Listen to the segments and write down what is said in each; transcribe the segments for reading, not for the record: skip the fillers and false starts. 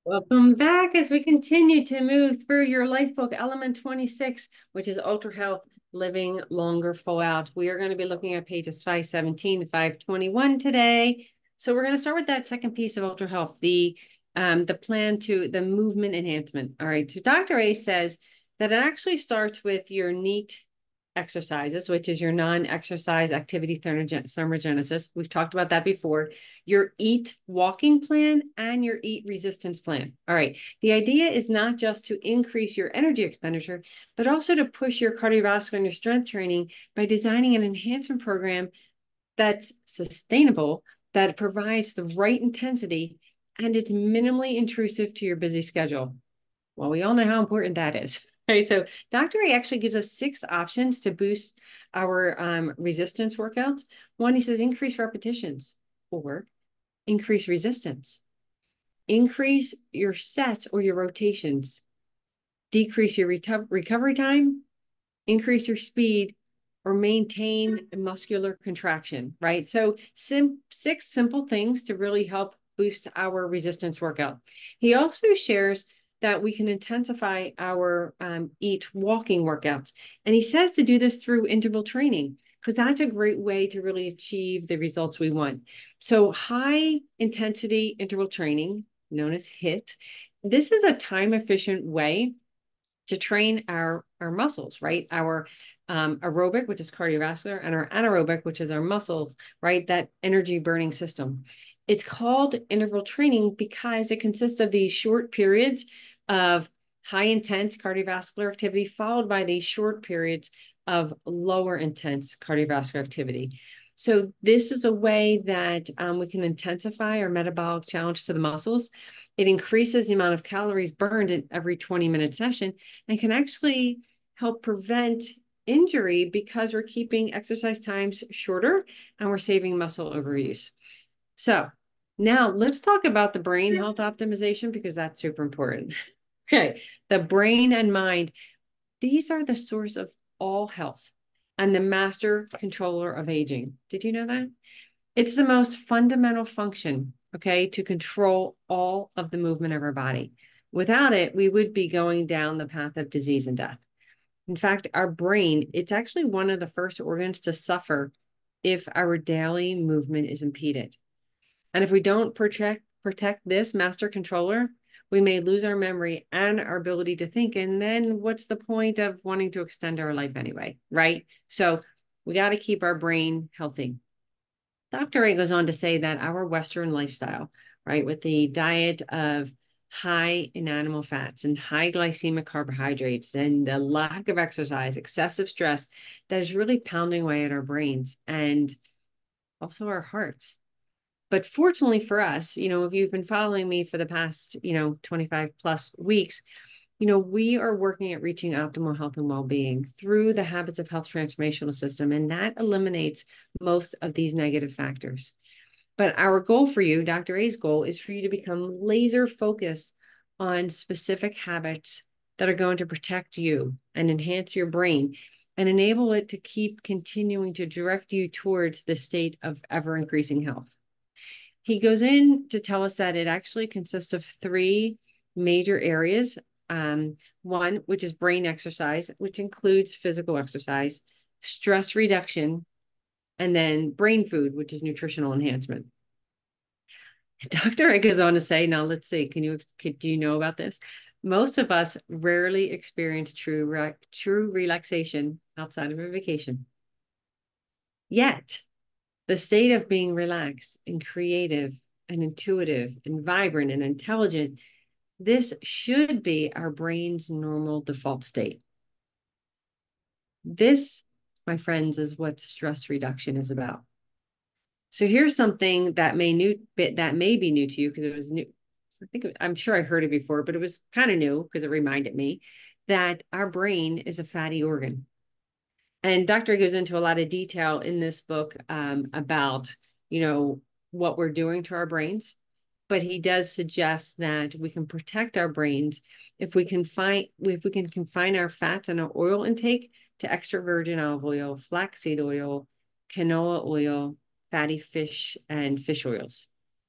Welcome back as we continue to move through your Lifebook Element 26, which is Ultrahealth Living Longer Full Out. We are going to be looking at pages 517 to 521 today. So we're going to start with that second piece of Ultrahealth, the plan to the movement enhancement. All right. So Dr. A says that it actually starts with your NEAT exercises, which is your non-exercise activity thermogenesis. We've talked about that before. Your EAT walking plan and your EAT resistance plan. All right. The idea is not just to increase your energy expenditure, but also to push your cardiovascular and your strength training by designing an enhancement program that's sustainable, that provides the right intensity, and it's minimally intrusive to your busy schedule. Well, we all know how important that is. Okay, so Dr. A actually gives us 6 options to boost our resistance workouts. One, he says increase repetitions or increase resistance, increase your sets or your rotations, decrease your recovery time, increase your speed, or maintain muscular contraction, right? So 6 simple things to really help boost our resistance workout. He also shares that we can intensify our EAT walking workouts. And he says to do this through interval training, because that's a great way to really achieve the results we want. So high intensity interval training, known as HIIT, this is a time efficient way to train our muscles, right? Our aerobic, which is cardiovascular, and our anaerobic, which is our muscles, right? That energy burning system. It's called interval training because it consists of these short periods of high intense cardiovascular activity, followed by these short periods of lower intense cardiovascular activity. So this is a way that we can intensify our metabolic challenge to the muscles. It increases the amount of calories burned in every 20-minute session and can actually help prevent injury because we're keeping exercise times shorter and we're saving muscle overuse. So now let's talk about the brain health optimization because that's super important. Okay, the brain and mind, these are the source of all health and the master controller of aging. Did you know that? It's the most fundamental function, okay, to control all of the movement of our body. Without it, we would be going down the path of disease and death. In fact, our brain, it's actually one of the first organs to suffer if our daily movement is impeded. And if we don't protect this master controller, we may lose our memory and our ability to think. And then what's the point of wanting to extend our life anyway, right? So we got to keep our brain healthy. Dr. A goes on to say that our Western lifestyle, right, with the diet of high in animal fats and high glycemic carbohydrates and the lack of exercise, excessive stress, that is really pounding away at our brains and also our hearts. But fortunately for us, if you've been following me for the past, 25 plus weeks, we are working at reaching optimal health and well-being through the Habits of Health transformational system, and that eliminates most of these negative factors. But our goal for you, Dr. A's goal, is for you to become laser focused on specific habits that are going to protect you and enhance your brain and enable it to keep continuing to direct you towards the state of ever increasing health. He goes in to tell us that it actually consists of 3 major areas. One, which is brain exercise, which includes physical exercise, stress reduction, and then brain food, which is nutritional enhancement. Dr. A goes on to say, now let's see, do you know about this? Most of us rarely experience true relaxation outside of a vacation. Yet, the state of being relaxed and creative and intuitive and vibrant and intelligent, this should be our brain's normal default state. This, my friends, is what stress reduction is about. So here's something that may be new to you because it was new. I'm sure I heard it before, but it was kind of new because it reminded me that our brain is a fatty organ. And Dr. goes into a lot of detail in this book about, what we're doing to our brains. But he does suggest that we can protect our brains if we can confine our fats and our oil intake to extra virgin olive oil, flaxseed oil, canola oil, fatty fish, and fish oils.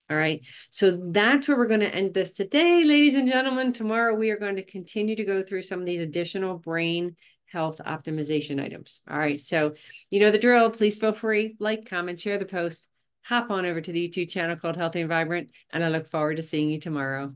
All right. So that's where we're going to end this today, ladies and gentlemen. Tomorrow, we are going to continue to go through some of these additional brain health optimization items. All right. So you know the drill. Please feel free, like, comment, share the post, hop on over to the YouTube channel called Healthy and Vibrant, and I look forward to seeing you tomorrow.